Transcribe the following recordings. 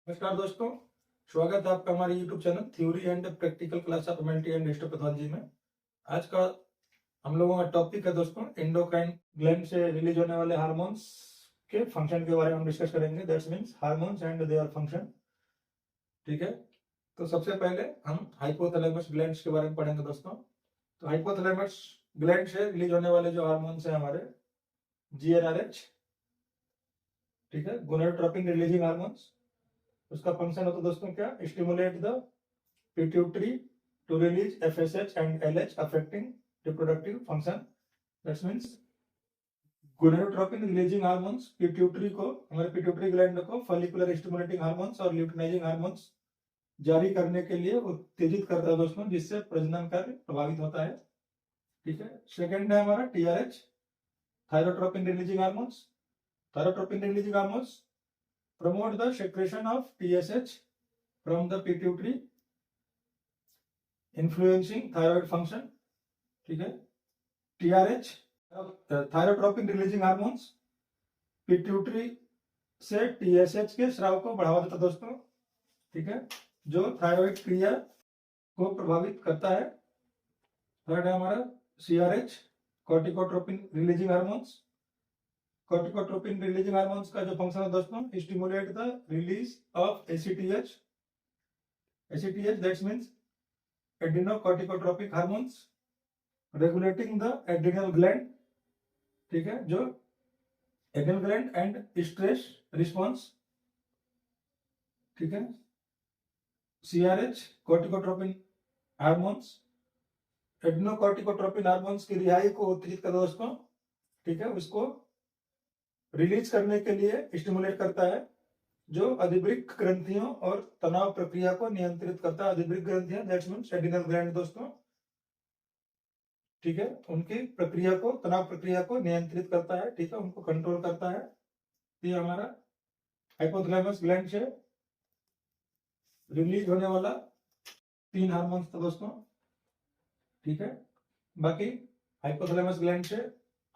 नमस्कार दोस्तों, स्वागत है आपका हमारे YouTube channel theory and practical class of immunity and histopathology में। आज का हम लोगों का टॉपिक है दोस्तों एंडोक्राइन ग्लैंड से रिलीज होने वाले हार्मोन्स के फंक्शन के बारे में हम डिस्कस करेंगे। That's means hormones and their function. ठीक है, तो सबसे पहले हम हाइपोथैलेमस ग्लैंड्स के बारे में पढ़ेंगे दोस्तों। तो हाइपोथैलेमस ग्लैंड से रिलीज होने वाले जो हार्मोन्स हैं हमारे GnRH, ठीक है, गोनाडोट्रोपिन रिलीजिंग हार्मोन्स। उसका फंक्शन होता है दोस्तों क्या, stimulate the pituitary to release FSH and LH affecting reproductive function. That means gonadotropin releasing hormones pituitary को, हमारे पिट्यूटरी ग्लैंड को फॉलिकुलर स्टिमुलेटिंग हार्मोन्स और ल्यूटिनाइजिंग हार्मोन्स जारी करने के लिए उत्तेजित करता है दोस्तों, जिससे प्रजनन कार्य प्रभावित होता है। ठीक है, सेकंड है हमारा TRH, thyrotropin releasing hormones. Thyrotropin releasing hormones promote the secretion of TSH from the pituitary influencing thyroid function. ठीक है, TRH thyrotropin releasing hormones pituitary से TSH के स्राव को बढ़ावा देता है दोस्तों। ठीक है, जो थायराइड क्रिया को प्रभावित करता है। थर्ड है हमारा CRH, corticotropin releasing hormones. Corticotropin releasing hormones का जो फंक्शन है दोस्तों, stimulate the release of ACTH। ACTH that's means adrenocorticotropic hormones regulating the adrenal gland. ठीक है, जो adrenal gland and stress response. ठीक है, CRH कॉर्टिकोट्रोपिन हार्मोन्स एड्रेनोकॉर्टिकोट्रोपिन हार्मोन्स की रिहाई को उत्तेजित करता है दोस्तों। ठीक है, उसको रिलीज करने के लिए स्टिमुलेट करता है, जो अधिवृक्क ग्रंथियों और तनाव प्रक्रिया को नियंत्रित करता है। अधिवृक्क ग्रंथियां दैट्स मींस एड्रिनल ग्लैंड दोस्तों। ठीक है, उनकी प्रक्रिया को, तनाव प्रक्रिया को नियंत्रित करता है। ठीक है, उनको कंट्रोल करता है। ये हमारा हाइपोथैलेमस ग्लैंड से रिलीज होने वाला 3 हार्मोन्स था दोस्तों। ठीक है, बाकी हाइपोथैलेमस ग्लैंड से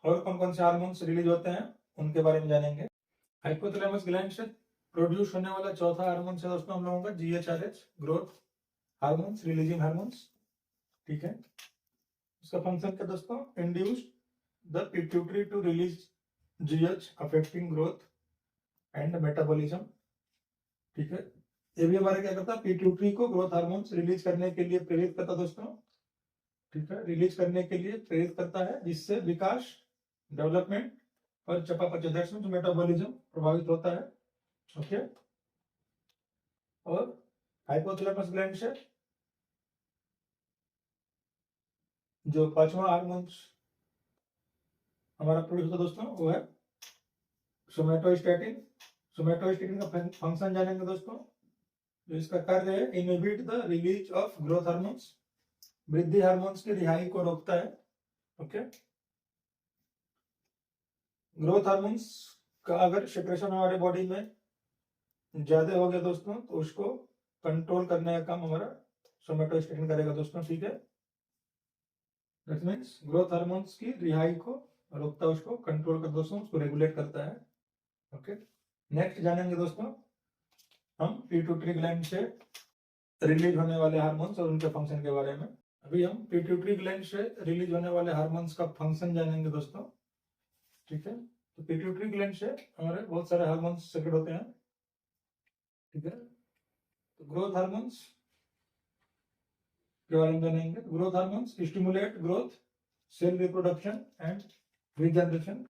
और कौन कौन से हार्मोन्स रिलीज होते हैं उनके बारे में जानेंगे। हाइपोथैलेमस ग्लैंड से प्रोड्यूस होने वाला चौथा हार्मोन है दोस्तों हम लोगों का GHRH, growth hormones releasing hormones. ठीक है, उसका फंक्शन क्या दोस्तों, induce the pituitary to release GH affecting growth and metabolism. ठीक है, ये भी हमारे क्या करता है, पिट्यूटरी को ग्रोथ हार्मोन्स रिलीज करने के लिए प्रेरित करता है दोस्तों। ठीक है, रिलीज करने के लिए प्रेरित करता है, जिससे विकास, डेवलपमेंट और चयापचय दैट्स मींस मेटाबॉलिज्म प्रभावित होता है। ओके, और हाइपोथैलेमस ग्लैंड से जो पांचवा हार्मोन हमारा प्रोड्यूस होता है दोस्तों, वो है सोमेटोस्टेटिन। सोमेटोस्टेटिन का फंक्शन जानेंगे दोस्तों। जो इसका कार्य है, inhibit the release of growth hormones, वृद्धि हार्मोन्स की रिहाई को रोकता है। ओके, ग्रोथ हार्मोन्स का अगर सेक्रेशन हमारे बॉडी में ज्यादा हो गया दोस्तों, तो उसको कंट्रोल करने का काम हमारा सोमेटोस्टेटिन करेगा दोस्तों। ठीक है, दैट मींस ग्रोथ हार्मोन्स की रिहाई को रोकता है, उसको कंट्रोल कर दोस्तों, उसको रेगुलेट करता है। ओके, नेक्स्ट जानेंगे दोस्तों हम पिट्यूटरी ग्लैंड से रिलीज होने वाले हार्मोन्स और उनके फंक्शन के बारे में। अभी हम पिट्यूटरी ग्लैंड से रिलीज होने वाले हार्मोन्स का फंक्शन जानेंगे दोस्तों। ठीक है, तो पिट्यूटरी ग्लैंड से हमारे बहुत सारे हार्मोन्स सेक्रेट होते हैं। ठीक है, तो ग्रोथ हार्मोन्स के बारे में जानेंगे। Growth hormones stimulate growth, cell reproduction and regeneration.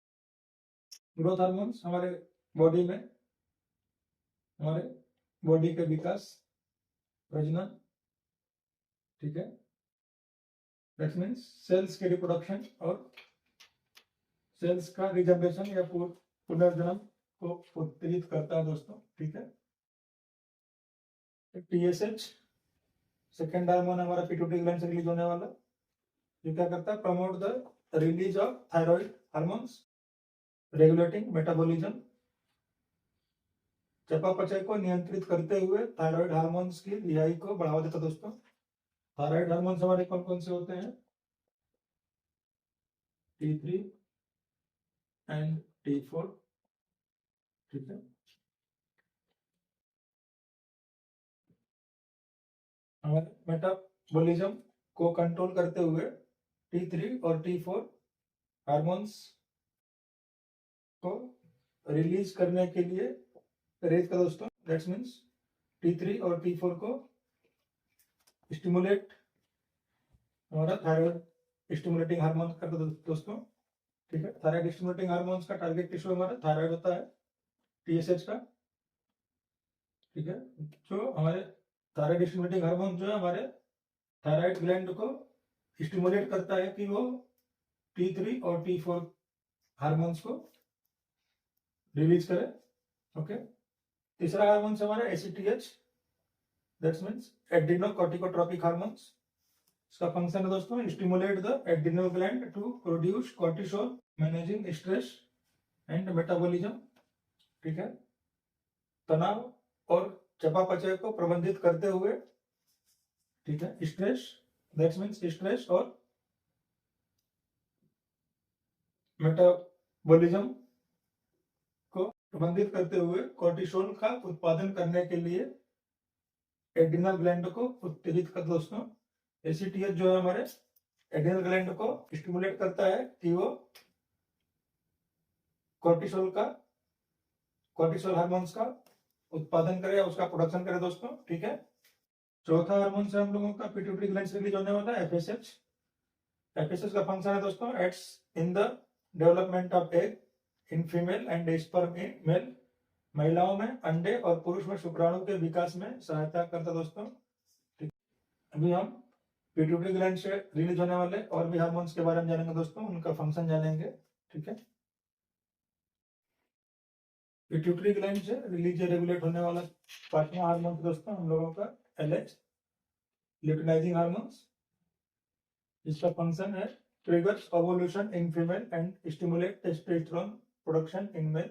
Growth hormones हमारे बॉडी में, हमारे बॉडी के विकास, प्रजनन, ठीक है, दैट मींस सेल्स के रिप्रोडक्शन और सेल्स का रिजनरेशन या पुनर्जन्म को उत्तेजित करता है दोस्तों। ठीक है, TSH सेकेंड हार्मोन हमारा पिट्यूटरी ग्लैंड से रिलीज होने वाला, जो क्या करता है, promote the release of thyroid hormones regulating metabolism. चयापचय को नियंत्रित करते हुए थायराइड हार्मोन्स की रिहाई को बढ़ावा देता दोस्तों। थायराइड हार्मोन्स हमारे कौन कौन से होते हैं, T3 एंड T4। ठीक है, हमारे मेटाबॉलिज्म को कंट्रोल करते हुए T3 और T4 हार्मोन्स को रिलीज करने के लिए प्रेरित कर दोस्तों। दैट्स मीन्स T3 और T4 को स्टिमुलेट हमारा थायराइड स्टिमुलेटिंग हार्मोन कर दोस्तों। ठीक है, थायराइड स्टिमुलेटिंग हार्मोन्स का टारगेट टिश्यू हमारा थायराइड होता है, TSH का। ठीक है, जो हमारे थायराइड स्टिमुलेटिंग हार्मोन जो है हमारे थायराइड ग्लैंड को स्टिमुलेट करता है कि वो T3 और T4 हार्मोन्स को रिलीज करे। ओके, तीसरा हार्मोन है हमारा ACTH, that's means adrenocorticotropic hormones. इसका फंक्शन है दोस्तों stimulate the adrenal gland to produce cortisol, managing stress and metabolism. ठीक है, तनाव और चयापचय को प्रबंधित करते हुए, ठीक है, स्ट्रेस दैट्स मीन्स स्ट्रेस और मेटाबॉलिज्म को प्रबंधित करते हुए कॉर्टिसोल का उत्पादन करने के लिए एड्रिनल ग्लैंड को उत्तेजित कर दोस्तों। ACTH जो है हमारे एड्रिनल ग्लैंड को स्टिमुलेट करता है कि वो कॉर्टिसोल हार्मोन्स का उत्पादन करे या उसका प्रोडक्शन करे दोस्तों। ठीक है, चौथा हार्मोन से हम लोगों का पिट्यूटरी ग्लैंड से रिलीज होने वाला है FSH। FSH का फंक्शन है दोस्तों aids in the development of egg in female and sperm in male. महिलाओं में अंडे और पुरुष में शुक्राणु के विकास में सहायता करता दोस्तों। ठीक, अभी हम पिट्यूटरी ग्लैंड से रिलीज होने वाले और भी हार्मोन्स के बारे में जानेंगे दोस्तों, उनका फंक्शन जानेंगे। ठीक है, पिट्यूटरी ग्लैंड से रिलीज या रेगुलेट होने वाला पांचवा हार्मोन दोस्तों हम लोगों का LH, ल्यूटिनाइजिंग हार्मोन्स। इसका फंक्शन है triggers ovulation in female and stimulate testosterone production in male.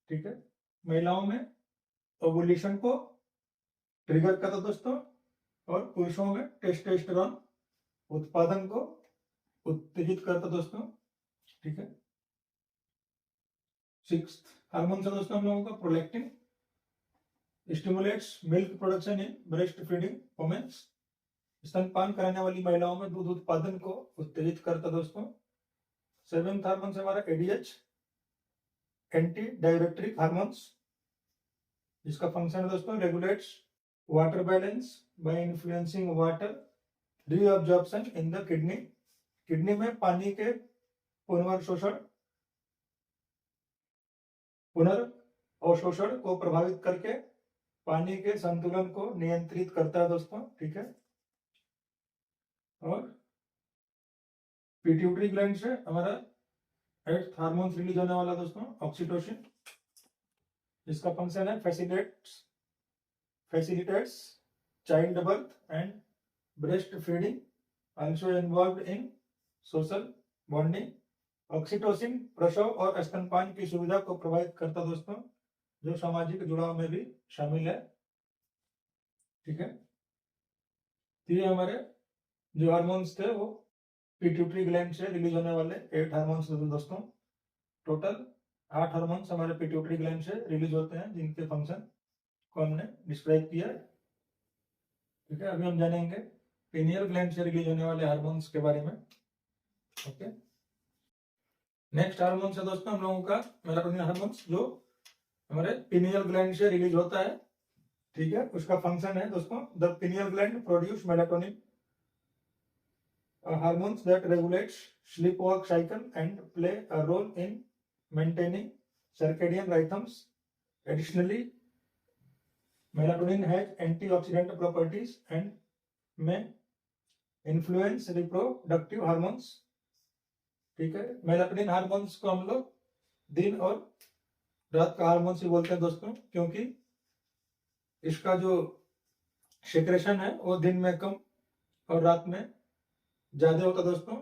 ठीक है, महिलाओं में ओवुलेशन को ट्रिगर करता दोस्तों और पुरुषों में टेस्टोस्टेरोन उत्पादन को उत्तेजित करता दोस्तों। ठीक है, सिक्स्थ हार्मोन से दोस्तों हम लोगों का prolactin, stimulates milk production in breast feeding womens. स्तनपान कराने वाली महिलाओं में दूध उत्पादन को उत्तेजित करता दोस्तों। सेवेंथ हार्मोन से हमारा ADH, एंटी डायरेक्ट्रिक हार्मोन्स। जिसका फंक्शन है दोस्तों regulates water balance bye influencing water reabsorption in the kidney. Kidney में पानी के पुनर्अवशोषण को प्रभावित करके पानी के संतुलन को नियंत्रित करता है दोस्तों। ठीक है, और पिट्यूटरी ग्लैंड से हमारा एट्थ हार्मोन रिलीज होने वाला दोस्तों ऑक्सीटोसिन। जिसका फंक्शन है facilitates child birth and breast feeding, also involved in social bonding. Oxytocin प्रसव और स्तनपान की सुविधा को प्रभावित करता दोस्तों, जो सामाजिक जुड़ाव में भी शामिल है। ठीक है, तो ये हमारे जो हार्मोन्स थे वो पिट्यूटरी ग्लैंड से रिलीज होने वाले 8 हार्मोन्स थे दोस्तों। टोटल 8 हार्मोन्स हमारे पिट्यूटरी ग्लैंड से रिलीज होते हैं, जिनके फंक्शन को हमने डिस्क्राइब किया। ठीक है, अभी हम जानेंगे पिनियल ग्लैंड से रिलीज होने वाले हार्मोन्स के बारे में। ओके, नेक्स्ट हार्मोन है दोस्तों हम लोगों का मेलाटोनिन हार्मोन्स, जो हमारे पिनियल ग्लैंड से रिलीज होता है। ठीक है, उसका फंक्शन है दोस्तों the pineal gland produce melatonin, hormones that regulates sleepwalk cycle and play a role in maintaining circadian rhythms. Additionally, melatonin has antioxidant properties and may influence reproductive hormones. ठीक है, मेलाटोनिन हार्मोन्स को हम लोग दिन और रात का हार्मोन्स ही बोलते हैं दोस्तों, क्योंकि इसका जो सेक्रेशन है वो दिन में कम और रात में ज्यादा होता है दोस्तों।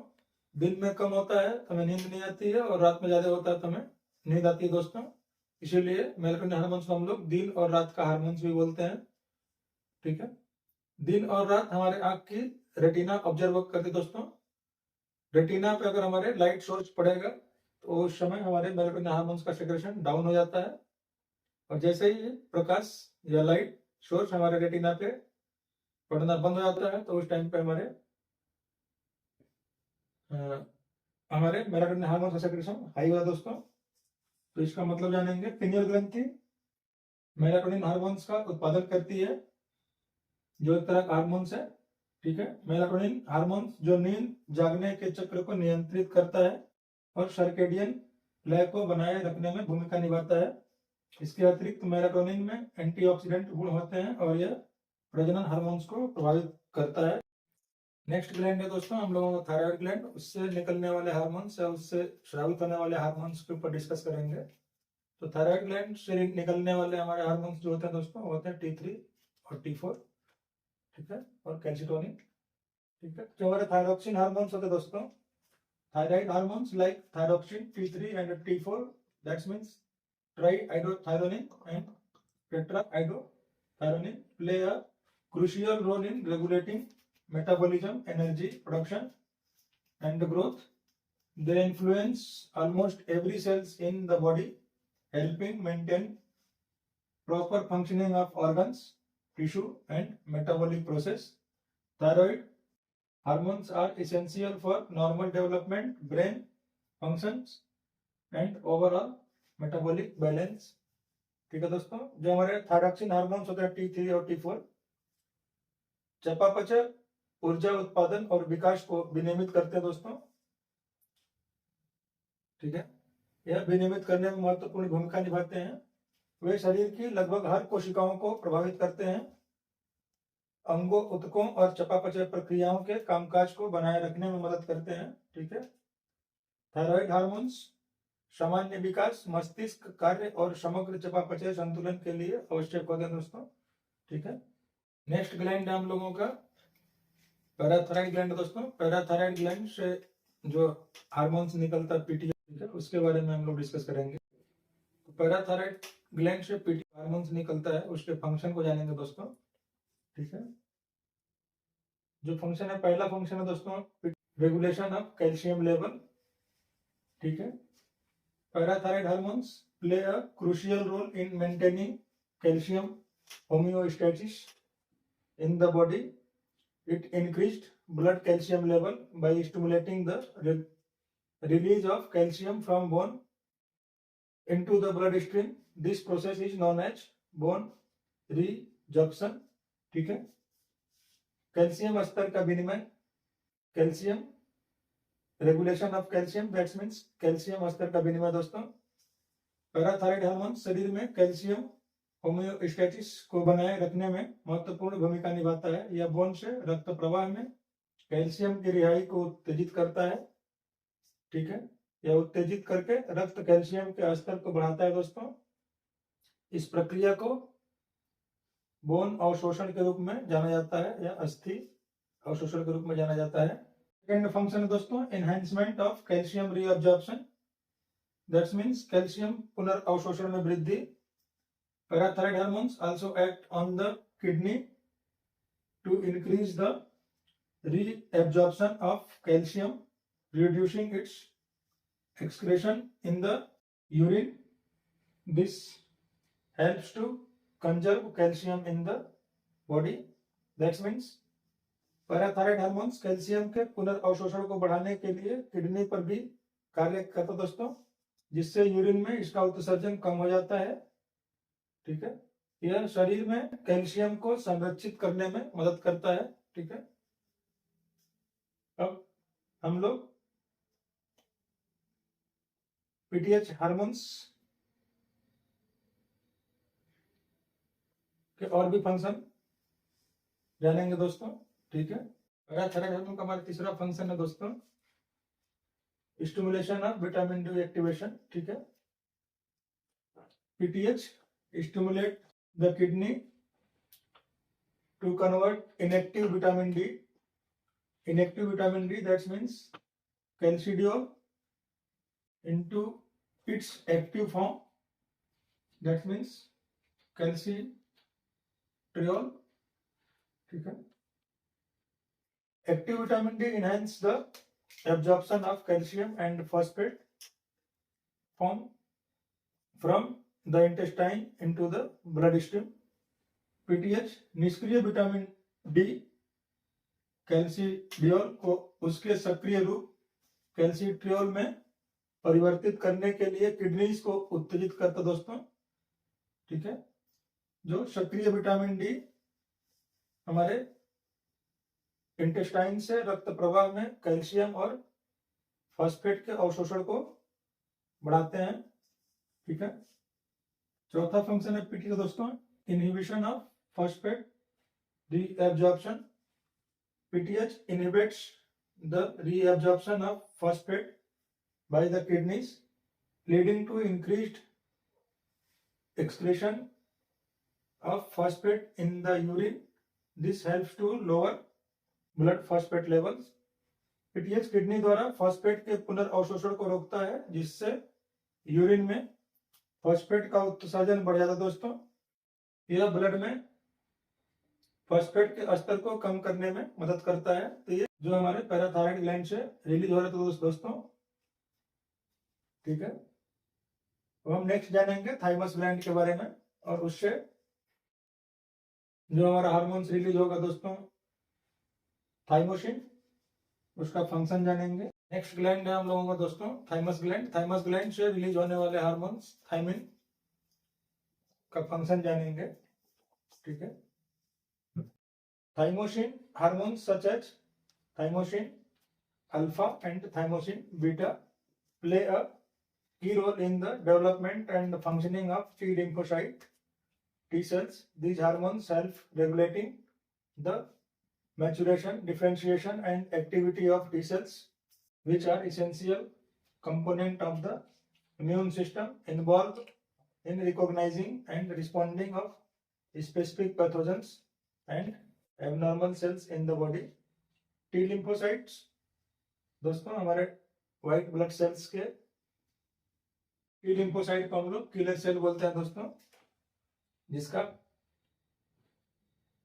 दिन में कम होता है तो हमें नींद नहीं आती है, और रात में ज्यादा होता है तो हमें नींद आती है दोस्तों। इसीलिए मेलाटोनिन हार्मोन्स को हम लोग दिन और रात का हार्मोन्स भी बोलते हैं। ठीक है, दिन और रात हमारे आंख की रेटिना ऑब्जर्व करते हैं दोस्तों। रेटिना पे अगर हमारे लाइट सोर्स पड़ेगा तो उस समय हमारे मेलाटोनिन हार्मोन्स का सेक्रेशन डाउन हो जाता है, और जैसे ही प्रकाश या लाइट सोर्स हमारे रेटिना पे बढ़ना बंद हो जाता है तो उस टाइम पे हमारे मेलाटोनिन हार्मोन का सेक्रेशन हाई हुआ दोस्तों। तो इसका मतलब जानेंगे, पिनियल ग्रंथि मेलाटोनिन हार्मोन्स का उत्पादन करती है, जो एक तरह का हार्मोन्स है। ठीक है, मेलाटोनिन हार्मोन्स जो नींद जागने के चक्र को नियंत्रित करता है और सर्केडियन लय को बनाए रखने में भूमिका निभाता है। इसके अतिरिक्त मेलाटोनिन में एंटीऑक्सीडेंट गुण होते हैं और यह प्रजनन हार्मोन्स को प्रभावित करता है। नेक्स्ट ग्लैंड है दोस्तों हम लोगों का थायराइड ग्लैंड। उससे निकलने वाले हार्मोन्स या उससे स्रावित होने वाले हार्मोन्स के ऊपर डिस्कस करेंगे। तो थायराइड ग्लैंड से निकलने वाले हमारे हार्मोन्स जो होते हैं दोस्तों, होते हैं T3 और T4, ठीक है, और कैल्सिटोनिन। ठीक है, जो हमारे थायरोक्सिन हार्मोन्स होते हैं दोस्तों, thyroid hormones like thyroxine T3 and T4, that's means triiodothyronine and tetraiodothyronine play a crucial role in regulating metabolism, energy production and growth. They influence almost every cells in the body, helping maintain proper functioning of organs, tissue and metabolic process. Thyroid hormones are essential for normal development, brain functions and overall metabolic balance. ठीक है दोस्तों, जो हमारे thyroxine hormones होते हैं T3 और T4, चयापचय, ऊर्जा उत्पादन और विकास को विनियमित करते हैं दोस्तों। ठीक है, यह विनियमित करने में महत्वपूर्ण भूमिका निभाते हैं। वे शरीर की लगभग हर कोशिकाओं को प्रभावित करते हैं, अंगों, ऊतकों और चयापचय प्रक्रियाओं के कामकाज को बनाए रखने में मदद करते हैं। ठीक है, थायराइड हार्मोन्स सामान्य विकास, मस्तिष्क कार्य और समग्र चयापचय संतुलन के लिए आवश्यक होते हैं दोस्तों। ठीक है, नेक्स्ट ग्लैंड है हम लोगों का पैराथायराइड ग्लैंड दोस्तों। पैराथायराइड ग्लैंड से जो हार्मोन्स निकलता है पीटी, ठीक है, उसके बारे में हम लोग डिस्कस करेंगे। तो पैराथायराइड ग्लैंड से पीटी हार्मोन्स निकलता है, उसके फंक्शन को जानेंगे दोस्तों। ठीक है, जो फंक्शन है, पहला फंक्शन है दोस्तों रेगुलेशन ऑफ कैल्शियम लेवल। ठीक है, parathyroid hormones play a crucial role in maintaining calcium homeostasis in the body. It increased blood calcium level by stimulating the release of calcium from bone into the bloodstream. This process is known as bone resorption. ठीक है, calcium स्तर का विनिमय, calcium regulation of calcium, that's means calcium स्तर का विनिमय दोस्तों। Parathyroid hormone शरीर में कैल्शियम होम्योस्टेसिस को बनाए रखने में महत्वपूर्ण भूमिका निभाता है। यह बोन से रक्त प्रवाह में कैल्शियम की रिहाई को उत्तेजित करता है। ठीक है, यह उत्तेजित करके रक्त कैल्शियम के स्तर को बढ़ाता है दोस्तों। इस प्रक्रिया को बोन अवशोषण के रूप में जाना जाता है या अस्थि अवशोषण के रूप में जाना जाता है। सेकेंड फंक्शन है दोस्तों enhancement of calcium reabsorption, that's means calcium पुनर्अवशोषण में वृद्धि। Parathyroid hormones also act on the kidney to increase the reabsorption of calcium, reducing its excretion in the urine. This helps to conserve calcium in the body. That means parathyroid hormones calcium के पुनर्अवशोषण को बढ़ाने के लिए kidney पर भी कार्य करता दोस्तों, जिससे यूरिन में इसका उत्सर्जन कम हो जाता है। ठीक है, यह शरीर में कैल्शियम को संरक्षित करने में मदद करता है। ठीक है, अब हम लोग पीटीएच हार्मोन्स के और भी फंक्शन जानेंगे दोस्तों। ठीक है, पैराथायराइड हार्मोन का हमारा तीसरा फंक्शन है दोस्तों stimulation of vitamin D activation. ठीक है, PTH stimulate the kidney to convert inactive vitamin D, that means calcidiol, into its active form, that means calcitriol. ठीक है, active vitamin D enhance the absorption of calcium and phosphate form from the intestine into the bloodstream. PTH निष्क्रिय vitamin D कैल्सिडियोल को उसके सक्रिय रूप calcitriol में परिवर्तित करने के लिए किडनीज को उत्तेजित करता दोस्तों। ठीक है, जो सक्रिय विटामिन डी हमारे इंटेस्टाइन से रक्त प्रवाह में कैल्शियम और फॉस्फेट के अवशोषण को बढ़ाते हैं। ठीक है, चौथा फंक्शन है पीटी का दोस्तों, inhibition of phosphate reabsorption. PTH inhibits the reabsorption of phosphate by the kidneys, leading to increased excretion of phosphate in the urine. This helps to lower blood phosphate levels. PTH kidney द्वारा phosphate के पुनर्अवशोषण को रोकता है, जिससे urine में phosphate का उत्सर्जन बढ़ जाता है दोस्तों। यह ब्लड में फॉस्फेट के स्तर को कम करने में मदद करता है। तो ये जो हमारे पैराथायराइड ग्लैंड से रिलीज हो रहा है दोस्तों। ठीक है, तो हम नेक्स्ट जानेंगे थाइमस ग्लैंड के बारे में, और उससे जो हमारा हार्मोन्स रिलीज होगा दोस्तों थाइमोसिन, उसका फंक्शन जानेंगे। नेक्स्ट ग्लैंड है हम लोगों का दोस्तों थाइमस ग्लैंड। थाइमस ग्लैंड से रिलीज होने वाले हार्मोन्स थाइमिन का फंक्शन जानेंगे। ठीक है, thymosin hormones such as thymosin alpha and thymosin beta play a key role in the development and functioning of T lymphocyte T cells. These hormones help regulating the maturation, differentiation and activity of T cells, which are essential component of the immune system involved in recognizing and responding of specific pathogens and abnormal cells in the body. T lymphocytes दोस्तों हमारे white blood cells के T lymphocyte को हम लोग killer cell बोलते हैं दोस्तों, जिसका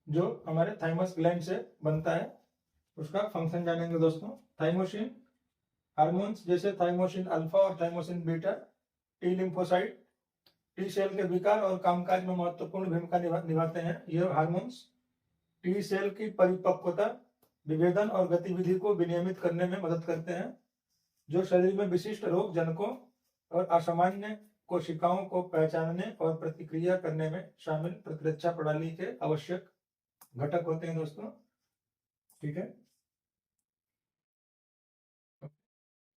जो हमारे थाइमस ग्लैंड से बनता है उसका फंक्शन जानेंगे दोस्तों। थाइमोसिन हार्मोन्स जैसे थाइमोसिन अल्फा और thymosin beta T lymphocyte T cell के विकार और कामकाज में महत्वपूर्ण भूमिका निभाते हैं। यह हार्मोन्स टी सेल की परिपक्वता, विभेदन और गतिविधि को विनियमित करने में मदद करते हैं, जो शरीर में विशिष्ट रोग जनकों और असामान्य कोशिकाओं को पहचानने और प्रतिक्रिया करने में शामिल प्रतिरक्षा प्रणाली के आवश्यक घटक होते हैं दोस्तों। ठीक है,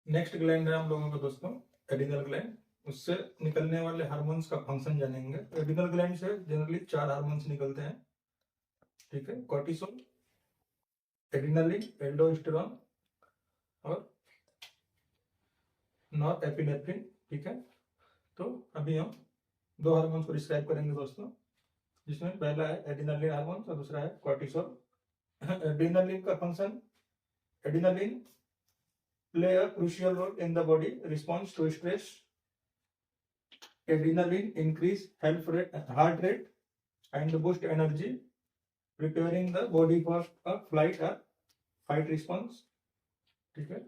नेक्स्ट ग्लैंड है हम लोगों का दोस्तों एडिनल ग्लैंड। उससे निकलने वाले हार्मोन्स का फंक्शन जानेंगे। एडिनल ग्लैंड से जनरली 4 हार्मोन्स निकलते हैं। ठीक है, कॉर्टिसोल, एड्रेनालिन, एल्डोस्टेरोन और नॉरएपिनेफ्रिन। ठीक है, तो अभी हम 2 हार्मोन्स को डिस्क्राइब करेंगे दोस्तों, जिसमें पहला है एड्रेनालिन हार्मोन और दूसरा है कॉर्टिसोल। एड्रेनालिन का function, adrenaline play a crucial role in the body response to stress. Adrenaline increase heart rate and boost energy, preparing the body for a flight और फाइट रिस्पॉन्स। ठीक है,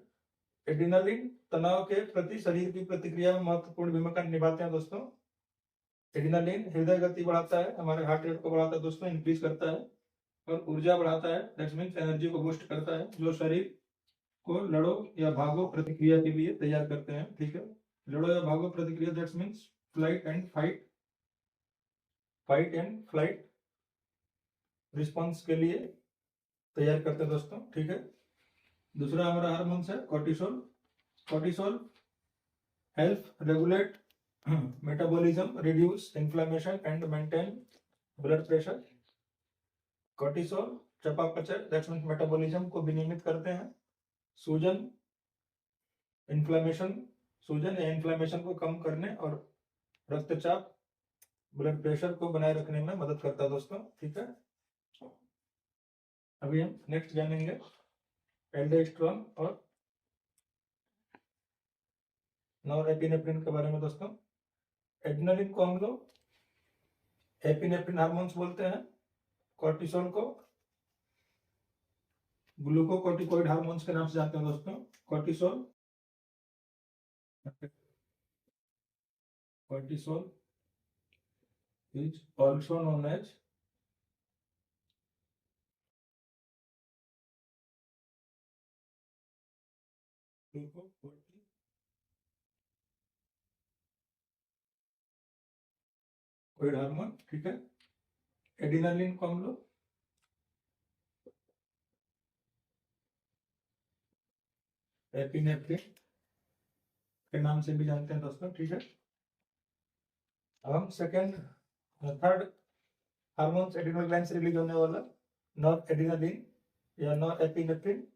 adrenaline तनाव के प्रति शरीर की प्रतिक्रिया में महत्वपूर्ण भूमिका निभाते हैं दोस्तों। एड्रेनालिन हृदय गति बढ़ाता है, हमारे हार्ट रेट को बढ़ाता है दोस्तों, इंक्रीज करता है, और ऊर्जा बढ़ाता है, दैट मींस एनर्जी को बूस्ट करता है, जो शरीर को लड़ो या भागो प्रतिक्रिया के लिए तैयार करते हैं। ठीक है, लड़ो या भागो प्रतिक्रिया, that means flight and flight response के लिए तैयार करते हैं दोस्तों। ठीक है, दूसरा हमारा हार्मोन है cortisol. Cortisol help regulate metabolism, reduce inflammation and maintain blood pressure. Cortisol चयापचय, दैट मींस मेटाबॉलिज्म को विनियमित करते हैं, सूजन या इन्फ्लेमेशन को कम करने और रक्तचाप, ब्लड प्रेशर को बनाए रखने में मदद करता है दोस्तों। ठीक है, अभी हम नेक्स्ट जानेंगे एल्डोस्टेरोन और नॉरएपिनेफ्रिन के बारे में दोस्तों। एड्रेनालिन को हम लोग एपिनेफ्रिन हार्मोन्स बोलते हैं, कॉर्टिसोल को ग्लूकोकॉर्टिकॉइड हार्मोन्स के नाम से जानते हैं दोस्तों। Cortisol is also known as glucocorticoid hormone, ठीक है। एडिनालिन को हम लोग एपिनेफ्रिन के नाम से भी जानते हैं दोस्तों, ठीक है। अब हम second third hormones adrenal gland से रिलीज होने वाला नॉर एड्रिनालिन या नॉर एपिनेफ्रिन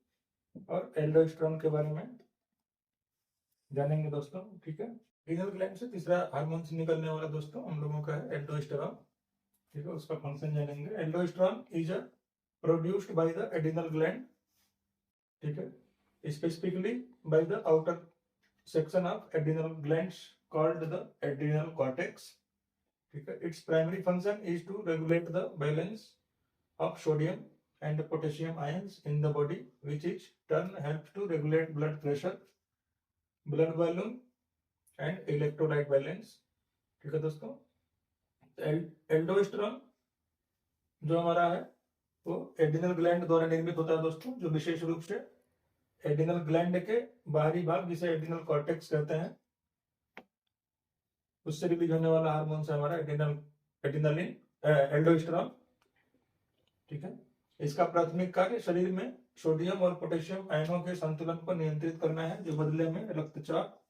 और एल्डोस्टेरोन के बारे में जानेंगे दोस्तों, ठीक है। एड्रिनल ग्लैंड से तीसरा हार्मोन निकलने वाला दोस्तों हम लोगों का है एल्डोस्टेरोन, ठीक है। उसका फंक्शन जानेंगे। Aldosterone is produced by the adrenal gland, ठीक है, specifically by the outer section of adrenal glands called the adrenal cortex, ठीक है। Its primary function is to regulate the balance of sodium and potassium ions in the body, which in turn helps to regulate blood pressure, blood volume and electrolyte balance, ठीक है दोस्तों। Aldosterone जो हमारा है वो adrenal gland द्वारा निर्मित होता है दोस्तों, जो विशेष रूप से एड्रिनल ग्लैंड के बाहरी भाग जिसे एड्रिनल कॉर्टेक्स कहते हैं उससे रिलीज होने वाला हार्मोन है हमारा एड्रिनालिन एल्डोस्टेरोन, ठीक है। इसका प्राथमिक कार्य शरीर में सोडियम और पोटेशियम आयनों के संतुलन को नियंत्रित करना है, जो बदले में रक्तचाप,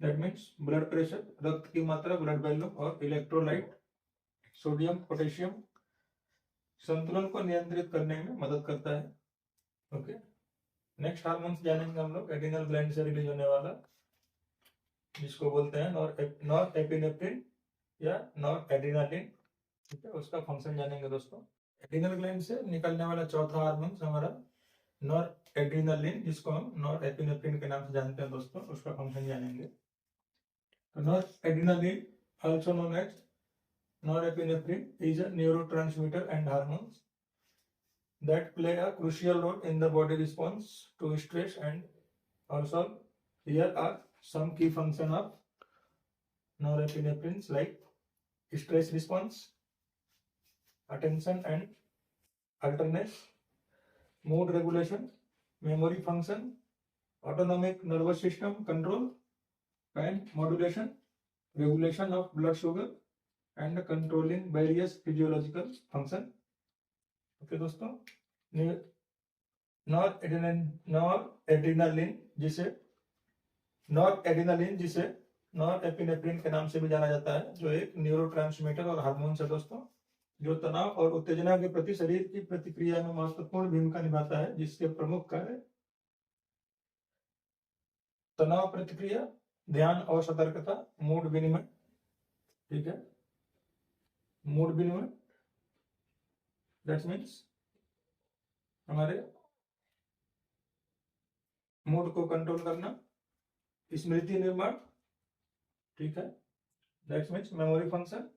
दैट मीन्स ब्लड प्रेशर, रक्त की मात्रा, ब्लड वॉल्यूम और इलेक्ट्रोलाइट, सोडियम पोटेशियम संतुलन को नियंत्रित करने में मदद करता है, ओके। नेक्स्ट हार्मोन्स जानेंगे हम लोग एड्रिनल ग्लैंड से रिलीज होने वाला, जिसको बोलते हैं नॉर एपिनेफ्रिन या नॉर एड्रिनालिन, ठीक है। उसका फंक्शन जानेंगे दोस्तों। एड्रिनल ग्लैंड से निकलने वाला चौथा हार्मोन हमारा नॉर एड्रिनालिन, जिसको हम नॉर एपिनेफ्रिन के नाम से जानते हैं दोस्तों, उसका फंक्शन जानेंगे। तो noradrenaline also known as norepinephrine is a neurotransmitter and hormones that play a crucial role in the body response to stress, and also here are some key function of norepinephrine like stress response, attention and alertness, mood regulation, memory function, autonomic nervous system control, pain modulation, regulation of blood sugar and controlling various physiological function, okay दोस्तों। Noradrenaline जिसे norepinephrine के नाम से भी जाना जाता है, जो एक न्यूरोट्रांसमीटर और हार्मोन है दोस्तों, जो तनाव और उत्तेजना के प्रति शरीर की प्रतिक्रिया में महत्वपूर्ण भूमिका निभाता है, जिसके प्रमुख कार्य तनाव प्रतिक्रिया, ध्यान और सतर्कता, मूड विनिमय, ठीक है, मूड विनिमय, दैट मीन्स हमारे मूड को कंट्रोल करना, स्मृति निर्माण, ठीक है, दैट मीन्स मेमोरी फंक्शन,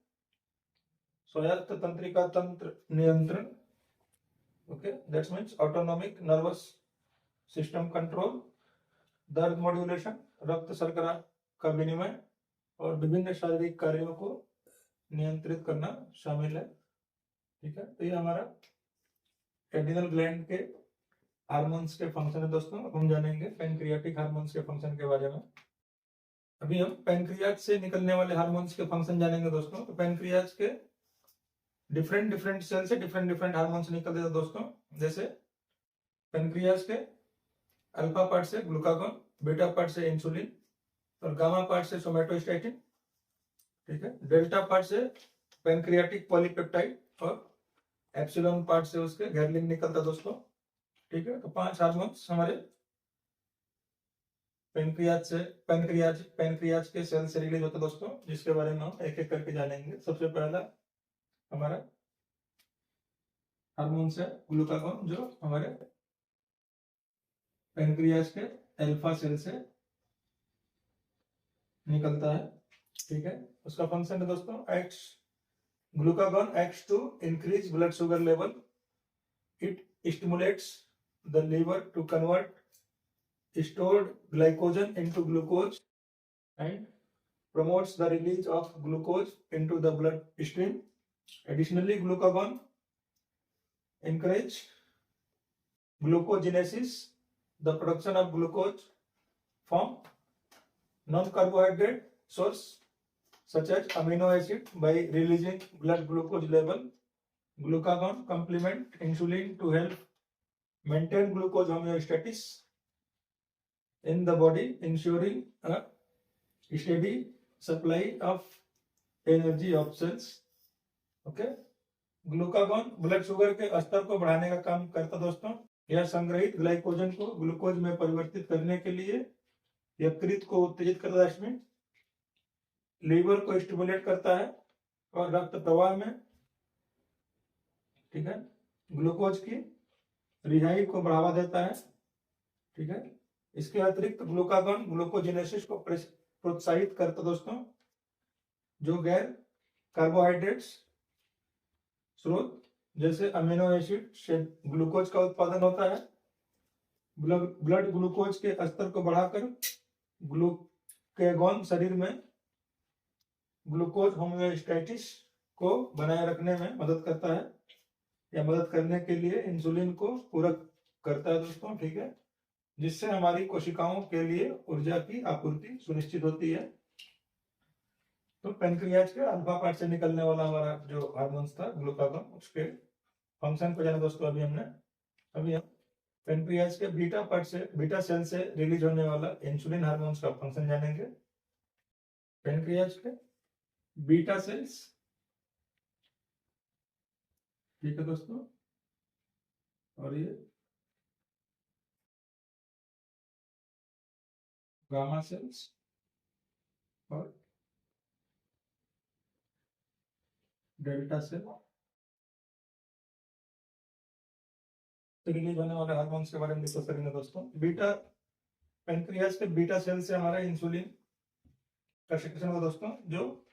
स्वायत्त तंत्रिका तंत्र नियंत्रण, okay, that means autonomic nervous system control, दर्द मॉड्यूलेशन, रक्त शर्करा का विनिमय और विभिन्न शारीरिक कार्यों को नियंत्रित करना शामिल है, ठीक है। तो ये हमारा एड्रिनल ग्लैंड के हार्मोन्स के फंक्शन है दोस्तों। अब हम जानेंगे पैनक्रियाटिक हार्मोन्स के फंक्शन के बारे में। अभी हम पैनक्रियाज से निकलने वाले हार्मोन्स के फंक्शन जानेंगे दोस्तों। तो पैनक्रियाज के डिफरेंट सेल से डिफरेंट हार्मोन्स निकलते हैं दोस्तों। जैसे पैनक्रियाज के अल्फा पार्ट से ग्लूकागॉन, बीटा पार्ट से इंसुलिन और गामा पार्ट से सोमेटोस्टैटिन, ठीक है। डेल्टा पार्ट से पैनक्रियाटिक पॉलीपेप्टाइड और एप्सिलॉन पार्ट से उसके घैरलिन निकलता दोस्तों, ठीक है। तो 5 हार्मोन्स हमारे पैनक्रियाज के सेल से रिलीज होते दोस्तों, जिसके बारे में हम एक एक करके जानेंगे। सबसे पहला हमारा हार्मोन है ग्लूकागॉन, जो हमारे पैनक्रियाज के अल्फा सेल से निकलता है, ठीक है। उसका फंक्शन है दोस्तों glucagon acts to increase blood sugar level. It stimulates the liver to convert stored glycogen into glucose and promotes the release of glucose into the blood stream. Additionally, glucagon encourages glucogenesis the production of glucose from non carbohydrate source such as amino acid by releasing blood glucose level. Glucagon complement insulin to help maintain glucose homeostasis in the body, ensuring a steady supply of energy of cells. Okay. Glucagon blood sugar के स्तर को बढ़ाने का काम करता दोस्तों। यह संग्रहित ग्लाइकोजन को ग्लूकोज में परिवर्तित करने के लिए यकृत को उत्तेजित करता है, इसमें लीवर को स्टिमुलेट करता है और रक्त प्रवाह में, ठीक है, ग्लूकोज की रिहाई को बढ़ावा देता है, ठीक है। इसके अतिरिक्त ग्लूकागॉन ग्लूकोजेनेसिस को प्रोत्साहित करता दोस्तों। जो गैर कार्बोहाइड्रेट्स स्रोत जैसे अमीनो एसिड से ग्लूकोज का उत्पादन होता है। ब्लड ग्लूकोज के स्तर को बढ़ाकर ग्लूकागॉन शरीर में ग्लूकोज होमियोस्टेसिस को बनाए रखने में मदद करता है, या मदद करने के लिए इंसुलिन को पूरक करता है दोस्तों, ठीक है, जिससे हमारी कोशिकाओं के लिए ऊर्जा की आपूर्ति सुनिश्चित होती है। तो पेनक्रियाज के अल्फा पार्ट से निकलने वाला हमारा जो हार्मोन्स था ग्लूकागॉन, उसके फंक्शन को जाना दोस्तों। अभी हम पेनक्रियाज के बीटा पार्ट से, बीटा सेल से रिलीज होने वाला इंसुलिन हार्मोन्स का फंक्शन जानेंगे। पेनक्रियाज के बीटा सेल्स, ठीक है दोस्तों, और ये गामा सेल्स और डेल्टा सेल रिलीज होने वाले हार्मोन्स के बारे में डिस्कस करेंगे दोस्तों। बीटा पेनक्रियाज के बीटा सेल से हमारा इंसुलिन का सेक्रेशन होगा दोस्तों, जो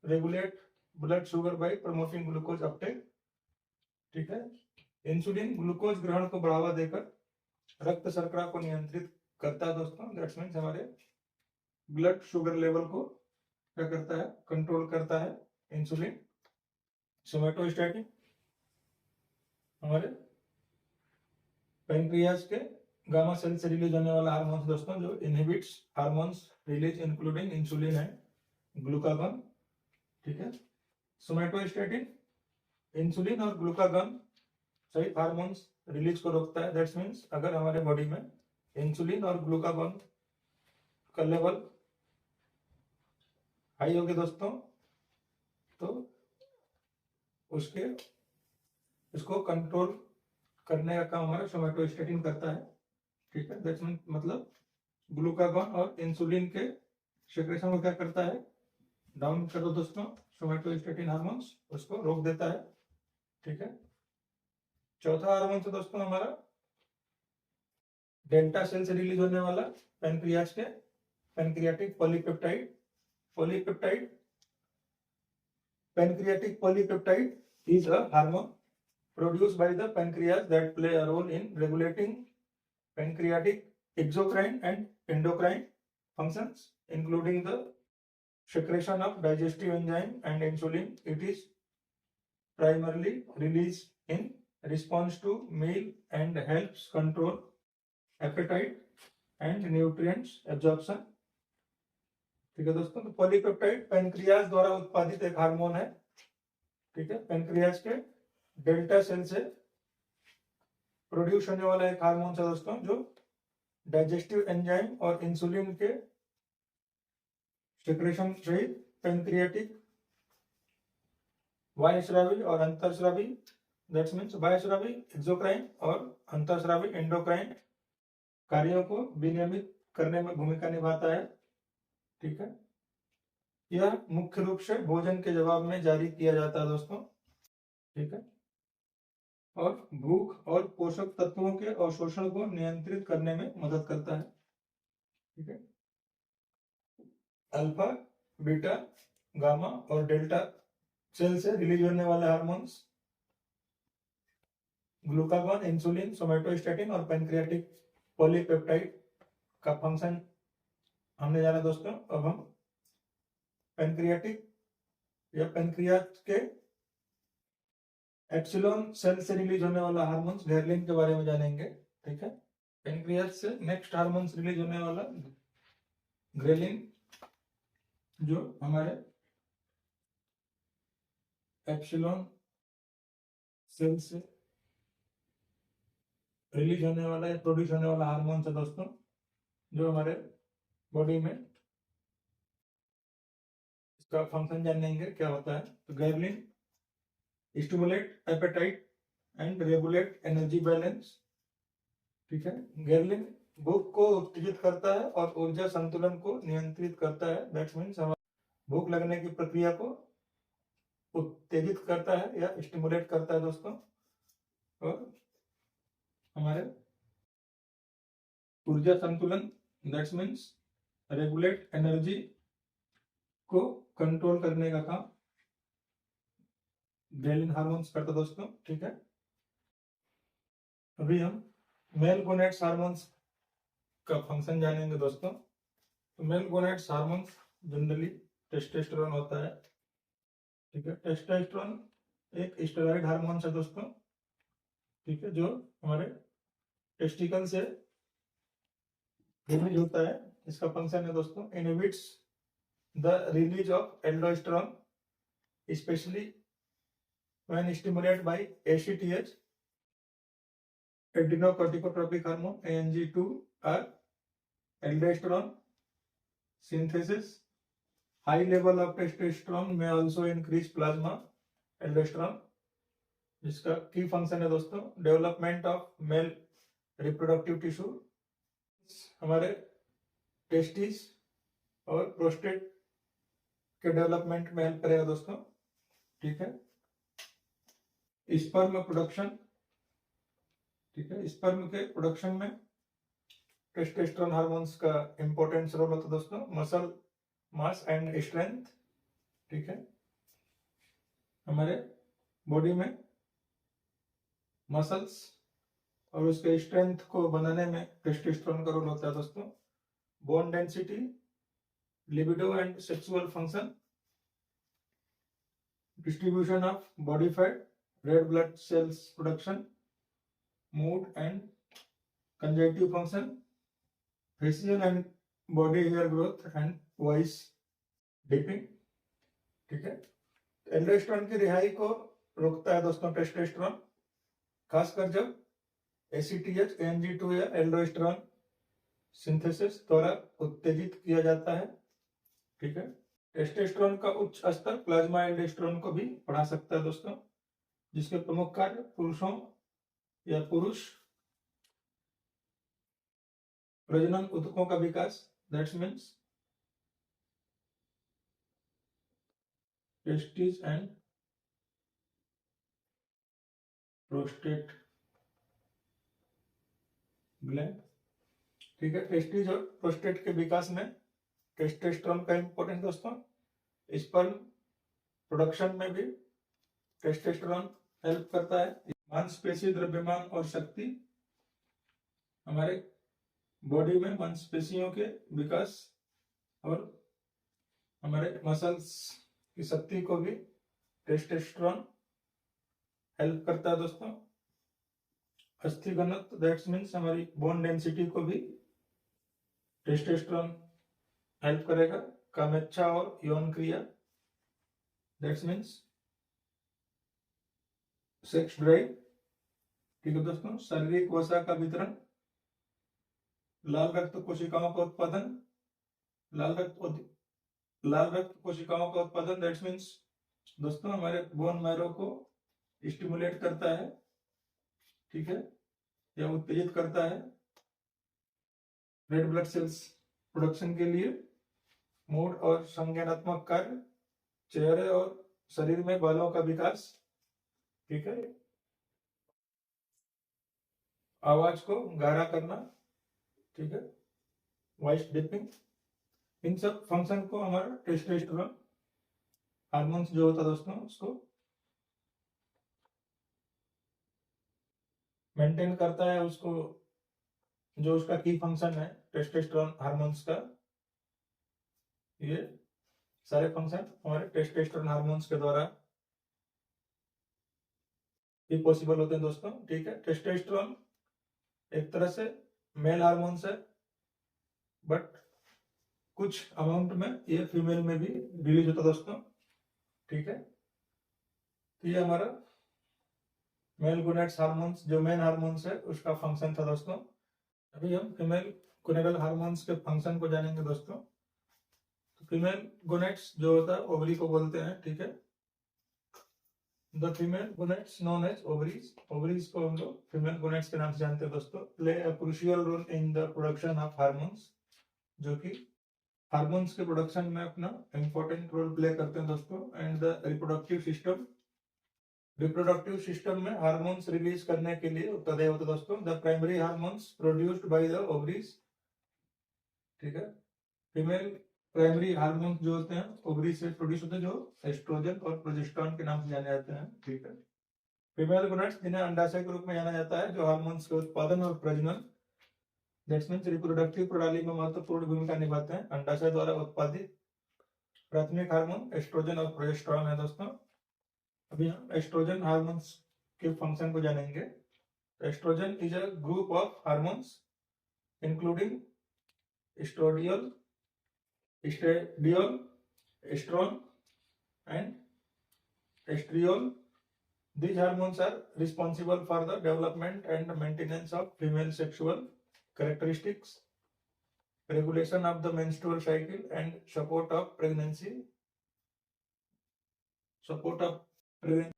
regulate blood sugar bye promoting glucose Uptake, ठीक है। इंसुलिन ग्लूकोज ग्रहण को बढ़ावा देकर रक्त शर्करा को नियंत्रित करता है दोस्तों। दैट्स मींस हमारे ब्लड शुगर लेवल को क्या करता है, कंट्रोल करता है इंसुलिन। सोमेटोस्टैटिन हमारे पेनक्रियाज के गामा सेल से रिलीज होने वाला हार्मोन्स दोस्तों, जो inhibits hormones release including insulin and glucagon, ठीक है। सोमेटोस्टैटिन इंसुलिन और ग्लूकागॉन सहित हार्मोन्स रिलीज को रोकता है। दैट्स मींस अगर हमारे बॉडी में इंसुलिन और ग्लूकागॉन का लेवल हाई हो गया दोस्तों, तो उसको कंट्रोल करने का काम हमारा सोमेटोस्टैटिन करता है, ठीक है। दैट्स मीन मतलब ग्लूकागॉन और इंसुलिन के सेक्रेशन को क्या करता है, डाउन कर दो दोस्तों। सोमेटोस्टैटिन हार्मोन्स उसको रोक देता है, ठीक है। चौथा हार्मोन है दोस्तों हमारा डेल्टा सेल से रिलीज होने वाला पेनक्रियाज के pancreatic polypeptide. Pancreatic polypeptide is a hormone produced by the pancreas that play a role in regulating pancreatic exocrine and endocrine functions, including the secretion of digestive enzyme and insulin. It is primarily released in response to meal and helps control appetite and nutrients absorption, ठीक है दोस्तों। तो polypeptide pancreas द्वारा उत्पादित एक hormone है, ठीक है। पेनक्रियाज के डेल्टा सेल से प्रोड्यूस होने वाला एक हार्मोन है दोस्तों, जो डाइजेस्टिव एंजाइम और इंसुलिन के सेक्रेशन सहित पेनक्रियाटिक बाह्यस्रावी और अंतःस्रावी, दैट्स मींस बाह्यस्रावी एक्सोक्राइन और अंतःस्रावी एंडोक्राइन कार्यों को विनियमित करने में भूमिका निभाता है, ठीक है। यह मुख्य रूप से भोजन के जवाब में जारी किया जाता है दोस्तों, ठीक है, और भूख और पोषक तत्वों के अवशोषण को नियंत्रित करने में मदद करता है, ठीक है। अल्फा, बीटा, गामा और डेल्टा सेल से रिलीज होने वाले हार्मोन्स ग्लूकागॉन, इंसुलिन, सोमेटोस्टैटिन और पेनक्रियाटिक पॉलीपेप्टाइड का फंक्शन हमने जाना दोस्तों। अब हम पेनक्रियाटिक या पेनक्रियाज के एप्सिलॉन सेल से रिलीज होने वाला हार्मोन्स घर्लिन के बारे में जानेंगे, ठीक है। पेनक्रियास से नेक्स्ट हार्मोन्स रिलीज होने वाला ग्रेलिन, जो हमारे एप्सिलॉन सेल से रिलीज होने वाला या प्रोड्यूस होने वाला हार्मोन है दोस्तों, जो हमारे बॉडी में इसका फंक्शन जानेंगे क्या होता है। तो ghrelin stimulate appetite and regulate energy balance. ठीक है, ग्रेलिन भूख को उत्तेजित करता है और ऊर्जा संतुलन को नियंत्रित करता है। दैट मीन्स भूख लगने की प्रक्रिया को उत्तेजित करता है या स्टिमुलेट करता है दोस्तों, और हमारे ऊर्जा संतुलन दैट मीन्स रेगुलेट एनर्जी को कंट्रोल करने का काम ग्रेलिन हार्मोन्स करता है दोस्तों। ठीक है, अभी हम मेल गोनेड्स हार्मोन्स का फंक्शन जानेंगे दोस्तों। तो male gonads hormones generally testosterone होता है। ठीक है, टेस्टोस्टेरोन एक स्टेरॉइड हार्मोन है दोस्तों। ठीक है, जो हमारे टेस्टिकल से रिलीज होता है। इसका फंक्शन है दोस्तों inhibits the release of aldosterone specially when stimulated by ACTH adrenocorticotropic hormone ANG2 or aldosterone synthesis. High level of testosterone may also increase plasma aldosterone, जिसका की फंक्शन है दोस्तों development of male reproductive tissue. हमारे testis और prostate के development में help करेगा दोस्तों। ठीक है, स्पर्म प्रोडक्शन। ठीक है, स्पर्म के प्रोडक्शन में टेस्टोस्टेरोन हार्मोन्स का इंपॉर्टेंस रोल होता है दोस्तों। Muscle mass and strength. ठीक है, हमारे बॉडी में मसल्स और उसके स्ट्रेंथ को बनाने में टेस्टोस्टेरोन का रोल होता है दोस्तों। Bone density, libido and sexual function, distribution of body fat, red blood cells production, mood and conjunctive function, facial and body hair growth and voice dipping. ठीक है, एल्डोस्टेरोन की रिहाई को रोकता है दोस्तों टेस्टोस्टेरोन, खासकर जब ACTH ANG2 या एल्डोस्टेरोन सिंथेसिस द्वारा उत्तेजित किया जाता है। ठीक है, टेस्टोस्टेरोन का उच्च स्तर प्लाज्मा एल्डोस्टेरोन को भी बढ़ा सकता है दोस्तों, जिसके प्रमुख कार्य पुरुषों या पुरुष प्रजनन ऊतकों का विकास, that means testis and prostate gland. ठीक है, टेस्टिस और प्रोस्टेट के विकास में टेस्टोस्टेरोन का इंपॉर्टेंस दोस्तों। स्पर्म प्रोडक्शन में भी टेस्टोस्टेरोन हेल्प करता है। मांसपेशी द्रव्यमान और शक्ति, हमारे बॉडी में मांसपेशियों के विकास और हमारे मसल्स की शक्ति को भी टेस्टोस्टेरोन हेल्प करता है दोस्तों। अस्थि घनत्व, दैट मीन्स हमारी बोन डेंसिटी को भी टेस्टोस्टेरोन हेल्प करेगा। कामेच्छा और यौन क्रिया, दैट मीन्स सेक्स ड्राइव। ठीक है दोस्तों, शारीरिक वसा का वितरण, लाल रक्त कोशिकाओं का उत्पादन, लाल रक्त कोशिकाओं का उत्पादन, दैट मीन्स दोस्तों हमारे बोन मैरो को स्टिमुलेट करता है। ठीक है, या उत्तेजित करता है रेड ब्लड सेल्स प्रोडक्शन के लिए। मूड और संज्ञानात्मक कार्य, चेहरे और शरीर में बालों का विकास। ठीक है, आवाज को गाढ़ा करना। ठीक है, वॉइस डिपिंग। इन सब फंक्शन को हमारा टेस्टोस्टेरोन हार्मोन्स जो होता है दोस्तों उसको मेंटेन करता है। उसको जो उसका की फंक्शन है टेस्टोस्टेरोन हार्मोन्स का, ये सारे फंक्शन हमारे टेस्टोस्टेरोन हार्मोन्स के द्वारा भी पॉसिबल होते हैं दोस्तों। ठीक है, टेस्टोस्टेरोन एक तरह से मेल हार्मोन्स है, बट कुछ अमाउंट में ये फीमेल में भी रिलीज होता है दोस्तों। ठीक है, तो ये हमारा मेल गोनेड्स हार्मोन्स जो मेन हार्मोन्स है उसका फंक्शन था दोस्तों। अभी हम फीमेल गोनेडल हार्मोन्स के फंक्शन को जानेंगे दोस्तों। तो फीमेल गोनेड्स जो होता है ओवरी को बोलते हैं। ठीक है, the female gonads known as ovaries, ovaries को हम लोग फीमेल गोनेड्स के नाम से जानते हैं दोस्तों। Play a crucial role in the production of hormones, जो कि हार्मोन्स के प्रोडक्शन में अपना इंपॉर्टेंट रोल प्ले करते हैं दोस्तों। And the reproductive system, reproductive system में हार्मोन्स रिलीज करने के लिए उत्तरदायी होते हैं दोस्तों। The primary hormones produced by the ovaries. ठीक है, फीमेल प्राइमरी हार्मोन्स जो होते हैं ओवरी से प्रोड्यूस होते हैं, जो एस्ट्रोजन और प्रोजेस्टेरोन के नाम से जाने जाते हैं। ठीक है, फीमेल गोनेड्स जिन्हें अंडाशय के रूप में जाना जाता है, जो हार्मोन्स के उत्पादन और प्रजनन दैट्स मींस रिप्रोडक्टिव प्रणाली में महत्वपूर्ण भूमिका निभाते हैं। अंडाशय द्वारा उत्पादित प्राथमिक हार्मोन एस्ट्रोजन और प्रोजेस्टेरोन है दोस्तों। अभी हम एस्ट्रोजन हार्मोन्स के फंक्शन को जानेंगे। Estrogen is a group of hormones including estradiol, estradiol, estrone and estriol. These hormones are responsible for the development and maintenance of female sexual characteristics, regulation of the menstrual cycle, and support of pregnancy.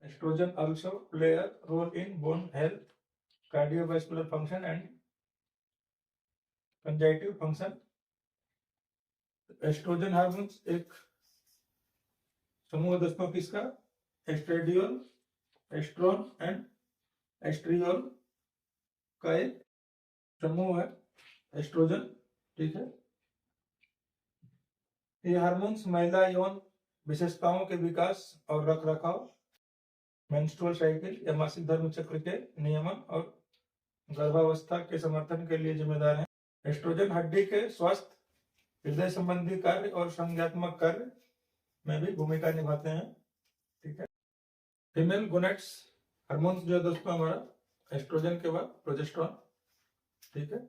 Estrogen also play a role in bone health, cardiovascular function, and conjunctive function. Estrogen hormones एक समूह दोस्तों किसका, एस्ट्रेडियोल, oestrone and estriol का एक समूह है oestrogen. ठीक है, ये हार्मोन्स महिला यौन विशेषताओं के विकास और रख रखाव, मेंस्ट्रुअल साइकिल या मासिक धर्म चक्र के नियमन और गर्भावस्था के समर्थन के लिए जिम्मेदार हैं। एस्ट्रोजन हड्डी के स्वास्थ्य, हृदय संबंधी कार्य और संज्ञात्मक कार्य में भी भूमिका निभाते हैं। ठीक है, फीमेल गोनेड्स हार्मोन्स जो है दोस्तों हमारा एस्ट्रोजन के बाद प्रोजेस्टेरोन। ठीक है,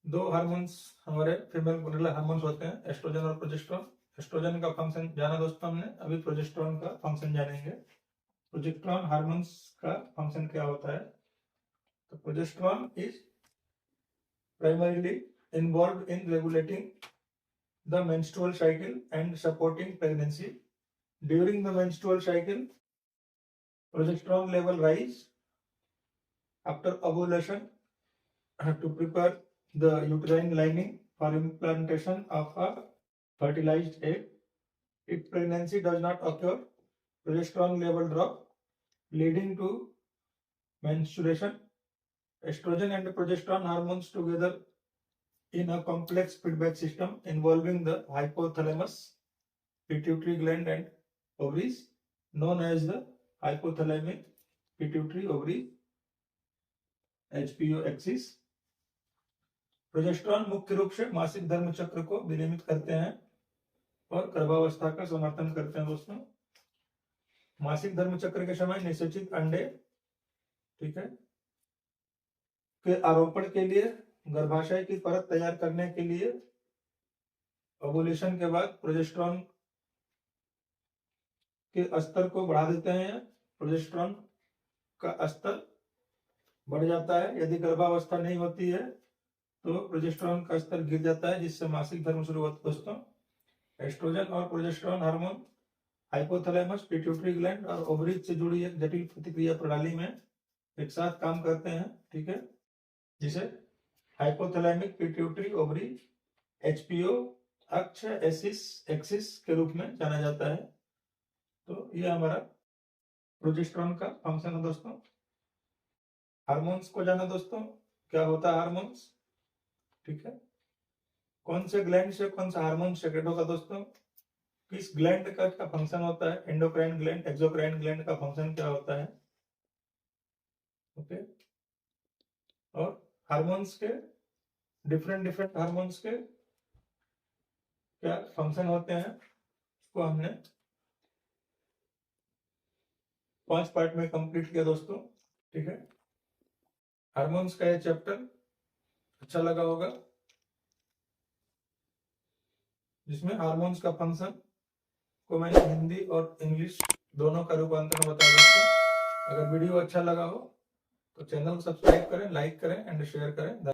दो हार्मोन्स हमारे फीमेल गोनेडल हार्मोन्स होते हैं, एस्ट्रोजन और प्रोजेस्टेरोन। एस्ट्रोजन का फंक्शन जाना दोस्तों हमने, अभी प्रोजेस्टेरोन का फंक्शन जानेंगे। प्रोजेस्टेरोन हार्मोन्स का फंक्शन क्या होता है, तो progesterone is primarily involved in regulating the menstrual cycle and supporting pregnancy. During the menstrual cycle, progesterone level rise after ovulation to prepare the uterine lining for implantation of a fertilized egg. If pregnancy does not occur, progesterone level drop, leading to menstruation. Estrogen and progesterone hormones together in a complex feedback system involving the hypothalamus, pituitary gland and ovaries, known as the hypothalamic pituitary ovary HPO axis. Progesterone मुख्य रूप से मासिक धर्म चक्र को विनियमित करते हैं और गर्भावस्था का समर्थन करते हैं दोस्तों। मासिक धर्म चक्र के समय निषेचित अंडे, ठीक है, के आरोपण के लिए गर्भाशय की परत तैयार करने के लिए ओवुलेशन के बाद प्रोजेस्टेरोन के स्तर को बढ़ा देते हैं। प्रोजेस्टेरोन का स्तर बढ़ जाता है। यदि गर्भावस्था नहीं होती है तो प्रोजेस्टेरोन का स्तर गिर जाता है, जिससे मासिक धर्म शुरू होता है दोस्तों। एस्ट्रोजन और progesterone hormone hypothalamus, pituitary gland और ओवरीज से जुड़ी एक जटिल प्रतिक्रिया प्रणाली में एक साथ काम करते हैं। ठीक है, जिसे हाइपोथैलेमिक पिट्यूटरी ओवरी एचपीओ अक्ष एक्सिस के रूप में जाना जाता है। तो ये हमारा प्रोजेस्टेरोन का फंक्शन है दोस्तों। हार्मोन्स को जाना दोस्तों, क्या होता है हार्मोन्स। ठीक है, कौन से ग्लैंड से कौन सा हार्मोन सेक्रेट होगा दोस्तों, किस ग्लैंड का क्या फंक्शन होता है, एंडोक्राइन ग्लैंड, एक्सोक्राइन ग्लैंड का फंक्शन क्या होता है। ओके, और हार्मोन्स के डिफरेंट हार्मोन्स के क्या फंक्शन होते हैं, उसको हमने 5 पार्ट में कंप्लीट किया दोस्तों। ठीक है, हार्मोन्स का ये चैप्टर अच्छा लगा होगा, जिसमें हार्मोन्स का फंक्शन को मैंने हिंदी और इंग्लिश दोनों का रूपांतरण बता दोस्तों। अगर वीडियो अच्छा लगा हो तो चैनल को सब्सक्राइब करें, लाइक करें एंड शेयर करें।